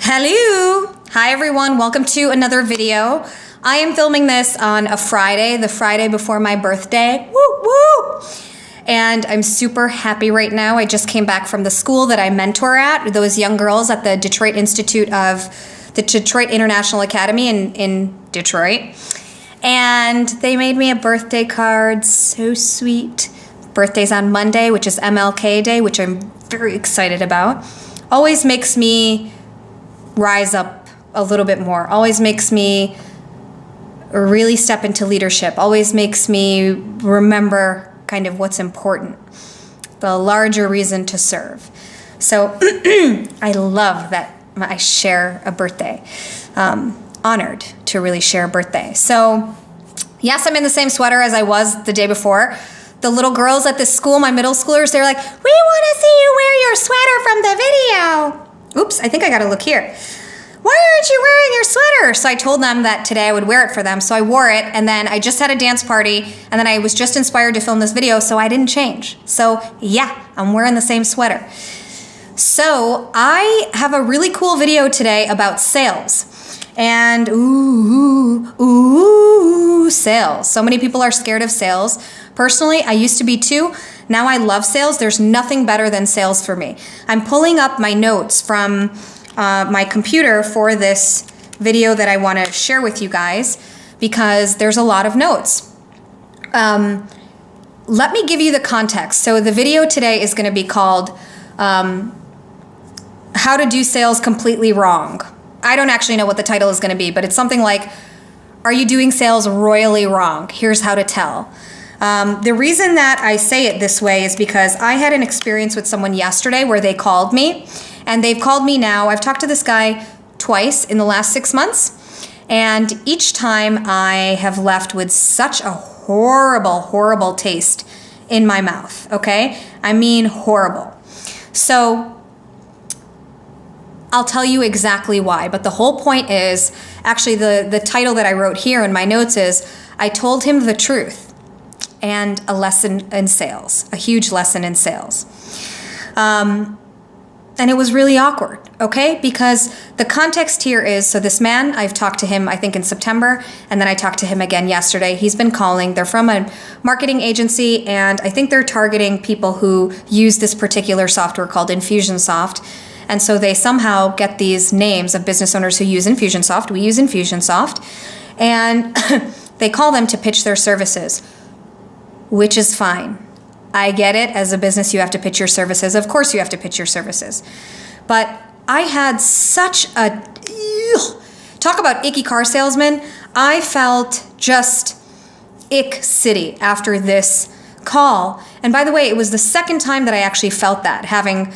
Hello! Hi everyone, welcome to another video. I am filming this on a Friday, the Friday before my birthday. Woo woo! And I'm super happy right now. I just came back from the school that I mentor at, those young girls at the Detroit Detroit International Academy in Detroit. And they made me a birthday card, so sweet. Birthday's on Monday, which is MLK Day, which I'm very excited about. Always makes me rise up a little bit more. Always makes me really step into leadership. Always makes me remember kind of what's important. The larger reason to serve. So I love that I share a birthday. Honored to really share a birthday. So yes, I'm in the same sweater as I was the day before. The little girls at this school, my middle schoolers, they're like, we want to see you wear your sweater from the video. Oops, I think I gotta look here. Why aren't you wearing your sweater? So I told them that today I would wear it for them. So I wore it, and then I just had a dance party, and then I was just inspired to film this video, so I didn't change. So yeah, I'm wearing the same sweater. So I have a really cool video today about sales. And sales. So many people are scared of sales. Personally, I used to be too. Now I love sales. There's nothing better than sales for me. I'm pulling up my notes from my computer for this video that I want to share with you guys because there's a lot of notes. Let me give you the context. So the video today is going to be called How to Do Sales Completely Wrong. I don't actually know what the title is going to be, but it's something like, are you doing sales royally wrong? Here's how to tell. The reason that I say it this way is because I had an experience with someone yesterday where they called me, and they've called me now. I've talked to this guy twice in the last 6 months, and each time I have left with such a horrible, horrible taste in my mouth, okay? I mean horrible. So I'll tell you exactly why, but the whole point is, actually the title that I wrote here in my notes is, I told him the truth and a lesson in sales, a huge lesson in sales. And it was really awkward, okay? Because the context here is, so this man, I've talked to him, I think in September, and then I talked to him again yesterday. He's been calling. They're from a marketing agency, and I think they're targeting people who use this particular software called Infusionsoft. And so they somehow get these names of business owners who use Infusionsoft. We use Infusionsoft. And they call them to pitch their services, which is fine. I get it. As a business, you have to pitch your services. Of course you have to pitch your services. But I had such a... Talk about icky car salesman. I felt just ick city after this call. And by the way, it was the second time that I actually felt that, having...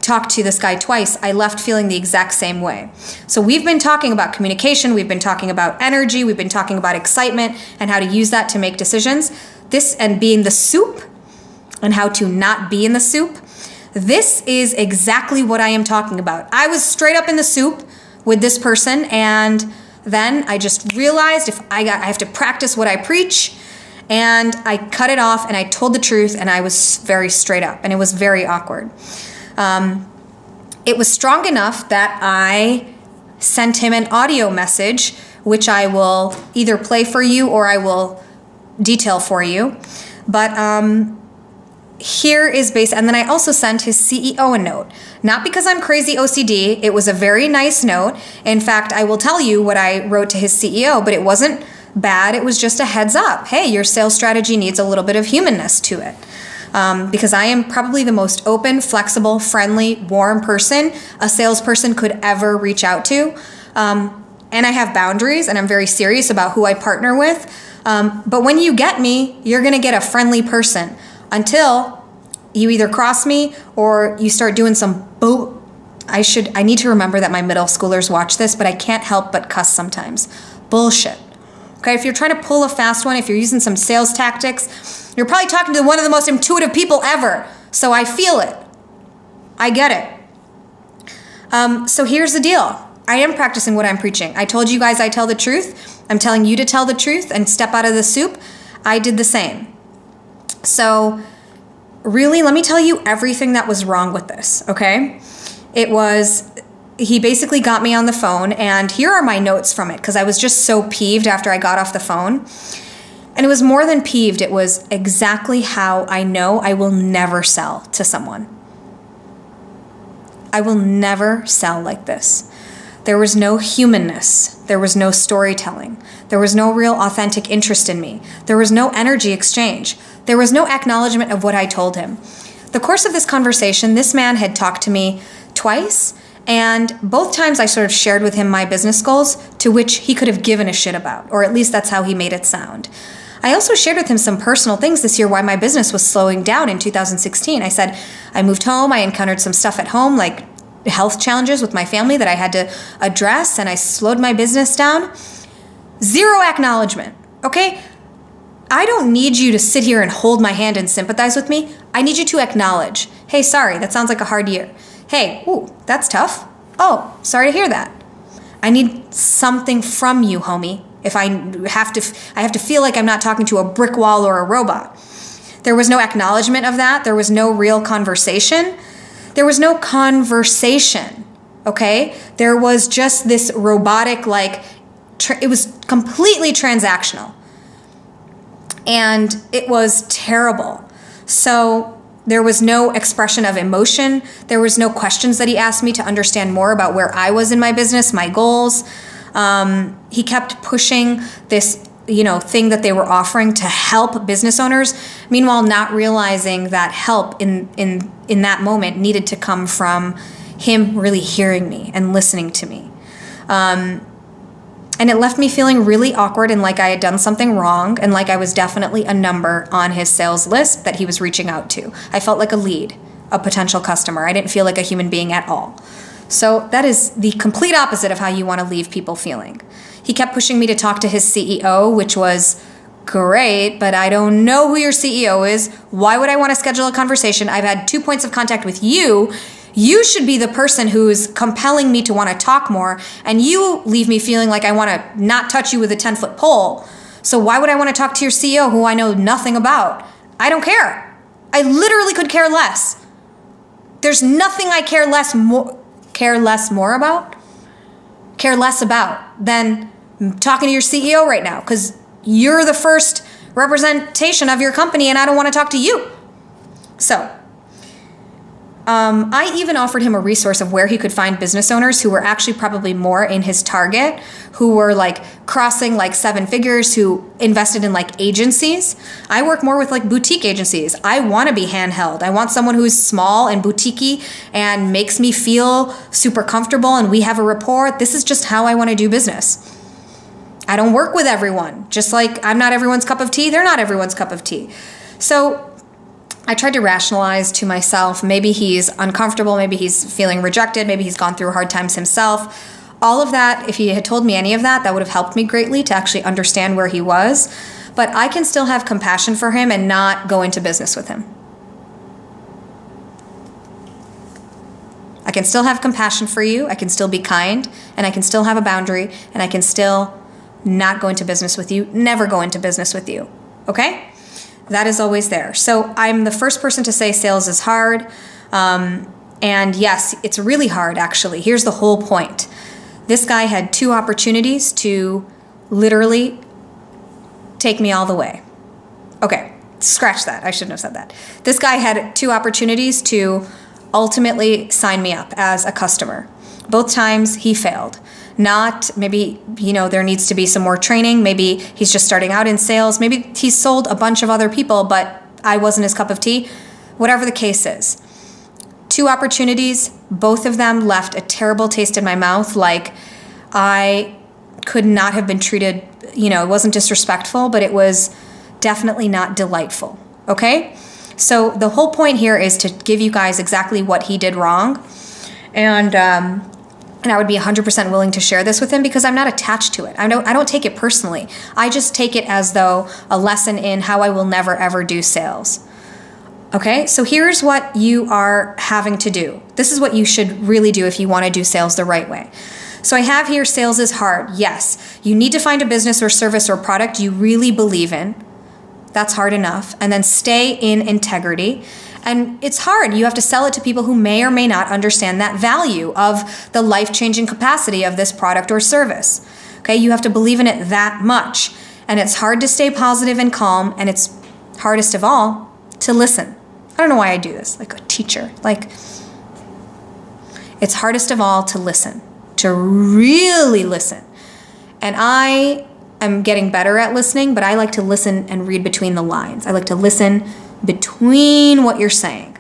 talked to this guy twice, I left feeling the exact same way. So we've been talking about communication, we've been talking about energy, we've been talking about excitement and how to use that to make decisions. This and being the soup and how to not be in the soup. This is exactly what I am talking about. I was straight up in the soup with this person, and then I just realized I have to practice what I preach, and I cut it off and I told the truth, and I was very straight up, and it was very awkward. It was strong enough that I sent him an audio message, which I will either play for you or I will detail for you. But here is and then I also sent his CEO a note. Not because I'm crazy OCD. It was a very nice note. In fact, I will tell you what I wrote to his CEO, but it wasn't bad. It was just a heads up. Hey, your sales strategy needs a little bit of humanness to it. Because I am probably the most open, flexible, friendly, warm person a salesperson could ever reach out to. And I have boundaries, and I'm very serious about who I partner with. But when you get me, you're going to get a friendly person until you either cross me or you start doing some I need to remember that my middle schoolers watch this, but I can't help but cuss sometimes. Bullshit. Okay, if you're trying to pull a fast one, if you're using some sales tactics, you're probably talking to one of the most intuitive people ever. So I feel it. I get it. So here's the deal. I am practicing what I'm preaching. I told you guys I tell the truth. I'm telling you to tell the truth and step out of the soup. I did the same. So really, let me tell you everything that was wrong with this, okay? It was he basically got me on the phone, and here are my notes from it, because I was just so peeved after I got off the phone. And it was more than peeved, it was exactly how I know I will never sell to someone. I will never sell like this. There was no humanness. There was no storytelling. There was no real authentic interest in me. There was no energy exchange. There was no acknowledgement of what I told him. The course of this conversation, this man had talked to me twice, and both times I sort of shared with him my business goals, to which he could have given a shit about, or at least that's how he made it sound. I also shared with him some personal things this year, why my business was slowing down in 2016. I said, I moved home, I encountered some stuff at home, like health challenges with my family that I had to address, and I slowed my business down. Zero acknowledgement, okay? I don't need you to sit here and hold my hand and sympathize with me. I need you to acknowledge, hey, sorry, that sounds like a hard year. Hey, ooh, that's tough. Oh, sorry to hear that. I need something from you, homie. If I have to feel like I'm not talking to a brick wall or a robot. There was no acknowledgement of that. There was no real conversation. There was no conversation, okay? There was just this robotic, it was completely transactional. And it was terrible. So there was no expression of emotion. There was no questions that he asked me to understand more about where I was in my business, my goals. He kept pushing this, thing that they were offering to help business owners. Meanwhile, not realizing that help in that moment needed to come from him really hearing me and listening to me. And it left me feeling really awkward and like I had done something wrong and like I was definitely a number on his sales list that he was reaching out to. I felt like a lead, a potential customer. I didn't feel like a human being at all. So that is the complete opposite of how you want to leave people feeling. He kept pushing me to talk to his CEO, which was great, but I don't know who your CEO is. Why would I want to schedule a conversation? I've had 2 points of contact with you. You should be the person who's compelling me to want to talk more, and you leave me feeling like I want to not touch you with a 10-foot pole. So why would I want to talk to your CEO who I know nothing about? I don't care. I literally could care less. There's nothing I care less about than talking to your CEO right now, because you're the first representation of your company and I don't want to talk to you. So I even offered him a resource of where he could find business owners who were actually probably more in his target, who were crossing 7 figures, who invested in agencies. I work more with boutique agencies. I want to be handheld. I want someone who's small and boutiquey and makes me feel super comfortable and we have a rapport. This is just how I want to do business. I don't work with everyone. Just like I'm not everyone's cup of tea, they're not everyone's cup of tea. So I tried to rationalize to myself, maybe he's uncomfortable, maybe he's feeling rejected, maybe he's gone through hard times himself. All of that, if he had told me any of that, that would have helped me greatly to actually understand where he was. But I can still have compassion for him and not go into business with him. I can still have compassion for you, I can still be kind, and I can still have a boundary, and I can still not go into business with you, never go into business with you, okay? That is always there. So I'm the first person to say sales is hard. And yes, it's really hard, actually. Here's the whole point. This guy had 2 opportunities to literally take me all the way. Okay, scratch that. I shouldn't have said that. This guy had 2 opportunities to ultimately sign me up as a customer. Both times he failed. Maybe, there needs to be some more training. Maybe he's just starting out in sales. Maybe he's sold a bunch of other people, but I wasn't his cup of tea. Whatever the case is. 2 opportunities, both of them left a terrible taste in my mouth. I could not have been treated, it wasn't disrespectful, but it was definitely not delightful. Okay? So the whole point here is to give you guys exactly what he did wrong. And I would be 100% willing to share this with him because I'm not attached to it. I don't take it personally. I just take it as though a lesson in how I will never ever do sales. Okay, so here's what you are having to do. This is what you should really do if you want to do sales the right way. So I have here, sales is hard. Yes, you need to find a business or service or product you really believe in. That's hard enough. And then stay in integrity. And it's hard. You have to sell it to people who may or may not understand that value of the life-changing capacity of this product or service. Okay, you have to believe in it that much. And it's hard to stay positive and calm, and it's hardest of all to listen. I don't know why I do this, like a teacher. Like, it's hardest of all to listen, to really listen. And I am getting better at listening, but I like to listen and read between the lines. I like to listen between what you're saying.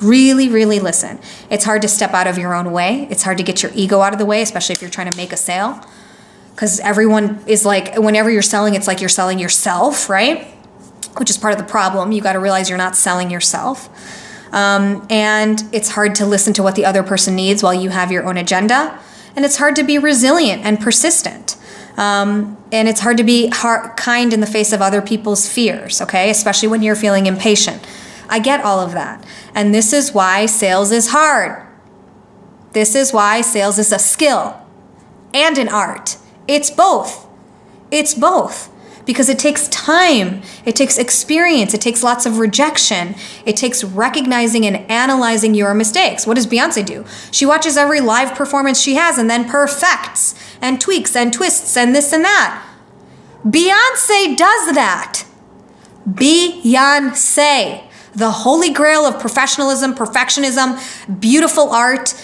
Really, really listen. It's hard to step out of your own way. It's hard to get your ego out of the way, especially if you're trying to make a sale. Because everyone is like, whenever you're selling, it's like you're selling yourself, right? Which is part of the problem. You got to realize you're not selling yourself. And it's hard to listen to what the other person needs while you have your own agenda. And it's hard to be resilient and persistent. And it's hard to be kind in the face of other people's fears, okay? Especially when you're feeling impatient. I get all of that. And this is why sales is hard. This is why sales is a skill and an art. It's both. It's both. Because it takes time, it takes experience, it takes lots of rejection, it takes recognizing and analyzing your mistakes. What does Beyonce do? She watches every live performance she has and then perfects and tweaks and twists and this and that. Beyonce does that. Beyonce, the holy grail of professionalism, perfectionism, beautiful art,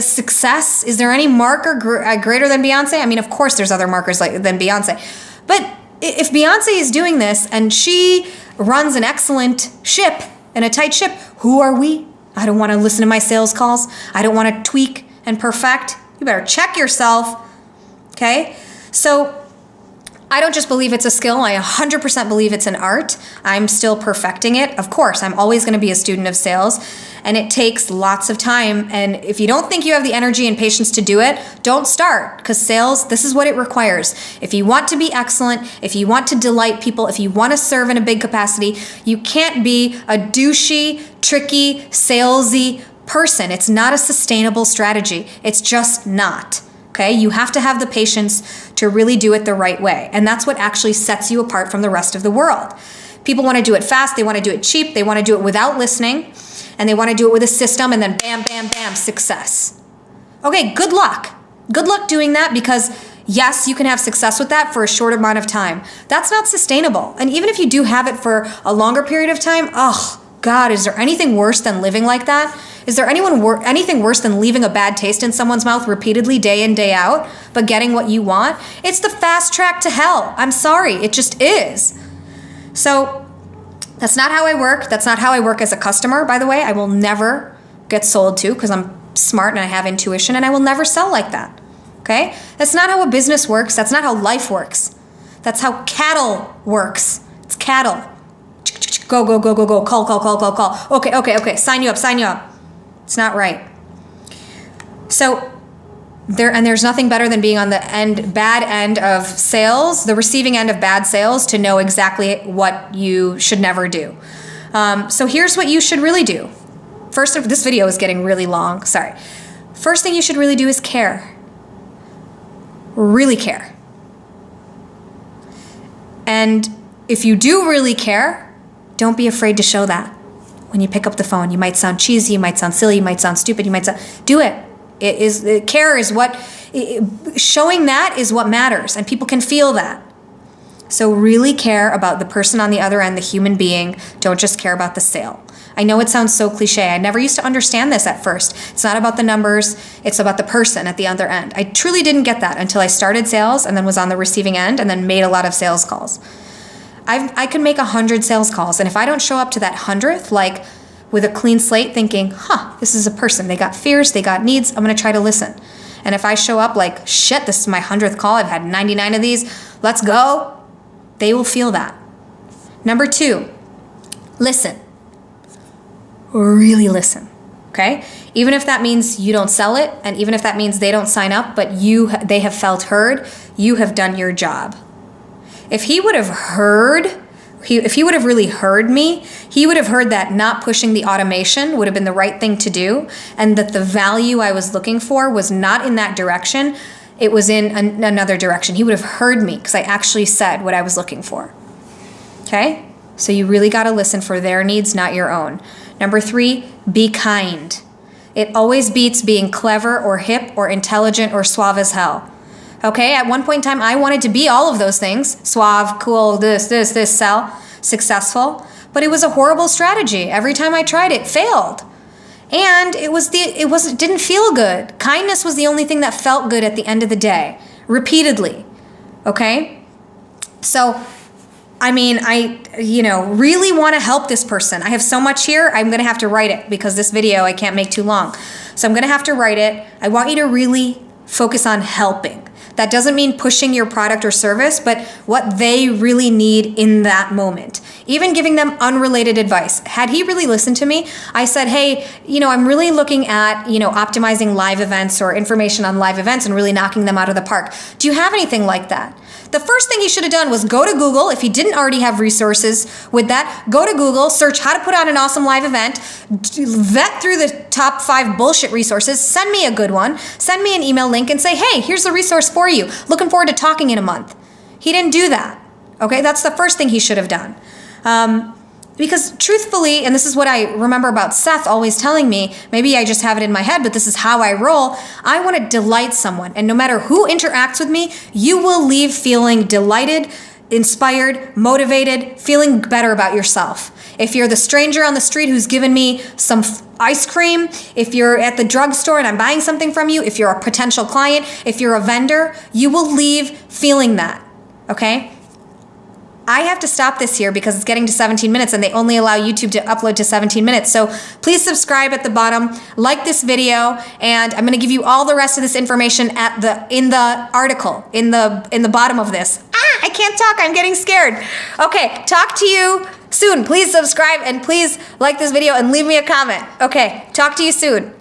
success. Is there any marker greater than Beyonce? I mean, of course there's other markers than Beyonce. But if Beyonce is doing this and she runs an excellent ship and a tight ship, who are we? I don't want to listen to my sales calls. I don't want to tweak and perfect. You better check yourself. Okay? So I don't just believe it's a skill. I 100% believe it's an art. I'm still perfecting it. Of course, I'm always going to be a student of sales, and it takes lots of time. And if you don't think you have the energy and patience to do it, don't start, because sales, this is what it requires. If you want to be excellent, if you want to delight people, if you want to serve in a big capacity, you can't be a douchey, tricky, salesy person. It's not a sustainable strategy. It's just not. Okay, you have to have the patience to really do it the right way. And that's what actually sets you apart from the rest of the world. People want to do it fast. They want to do it cheap. They want to do it without listening. And they want to do it with a system and then bam, bam, bam, success. Okay, good luck. Good luck doing that, because yes, you can have success with that for a short amount of time. That's not sustainable. And even if you do have it for a longer period of time, oh God, is there anything worse than living like that? Is there anything worse than leaving a bad taste in someone's mouth repeatedly day in, day out, but getting what you want? It's the fast track to hell. I'm sorry, it just is. So that's not how I work. That's not how I work as a customer, by the way. I will never get sold to, because I'm smart and I have intuition, and I will never sell like that. Okay? That's not how a business works. That's not how life works. That's how cattle works. It's cattle. Go, go, go, go, go. Call, call, call, call, call. Okay. Sign you up. It's not right. So there's nothing better than being on the bad end of sales, the receiving end of bad sales, to know exactly what you should never do. So here's what you should really do. First, this video is getting really long. Sorry. First thing you should really do is care. Really care. And if you do really care, don't be afraid to show that. When you pick up the phone, you might sound cheesy, you might sound silly, you might sound stupid, do it. Care is showing that is what matters, and people can feel that. So really care about the person on the other end, the human being. Don't just care about the sale. I know it sounds so cliche. I never used to understand this at first. It's not about the numbers, it's about the person at the other end. I truly didn't get that until I started sales and then was on the receiving end and then made a lot of sales calls. I could make 100 sales calls, and if I don't show up to that 100th, like with a clean slate thinking, this is a person, they got fears, they got needs, I'm gonna try to listen. And if I show up like, shit, this is my 100th call, I've had 99 of these, let's go, they will feel that. Number 2, listen. Really listen, okay? Even if that means you don't sell it, and even if that means they don't sign up, but they have felt heard, you have done your job. If he would have really heard me, he would have heard that not pushing the automation would have been the right thing to do, and that the value I was looking for was not in that direction, it was in another direction. He would have heard me, because I actually said what I was looking for. Okay? So you really got to listen for their needs, not your own. Number 3, be kind. It always beats being clever or hip or intelligent or suave as hell. Okay, at one point in time, I wanted to be all of those things. Suave, cool, this, sell, successful. But it was a horrible strategy. Every time I tried it, failed. And it didn't feel good. Kindness was the only thing that felt good at the end of the day, repeatedly. Okay? So, I mean, I really want to help this person. I have so much here, I'm going to have to write it because this video I can't make too long. So I'm going to have to write it. I want you to really focus on helping. That doesn't mean pushing your product or service, but what they really need in that moment. Even giving them unrelated advice. Had he really listened to me, I said, hey, I'm really looking at, optimizing live events or information on live events and really knocking them out of the park. Do you have anything like that? The first thing he should have done was go to Google. If he didn't already have resources with that, go to Google, search how to put on an awesome live event, vet through the top 5 bullshit resources, send me a good one, send me an email link and say, hey, here's the resource for you. Looking forward to talking in a month. He didn't do that. Okay, that's the first thing he should have done. Because truthfully, and this is what I remember about Seth always telling me, maybe I just have it in my head, but this is how I roll. I want to delight someone. And no matter who interacts with me, you will leave feeling delighted, inspired, motivated, feeling better about yourself. If you're the stranger on the street who's given me some ice cream, if you're at the drugstore and I'm buying something from you, if you're a potential client, if you're a vendor, you will leave feeling that, okay? I have to stop this here because it's getting to 17 minutes and they only allow YouTube to upload to 17 minutes. So please subscribe at the bottom, like this video, and I'm going to give you all the rest of this information in the article, in the bottom of this. I can't talk. I'm getting scared. Okay, talk to you soon. Please subscribe and please like this video and leave me a comment. Okay, talk to you soon.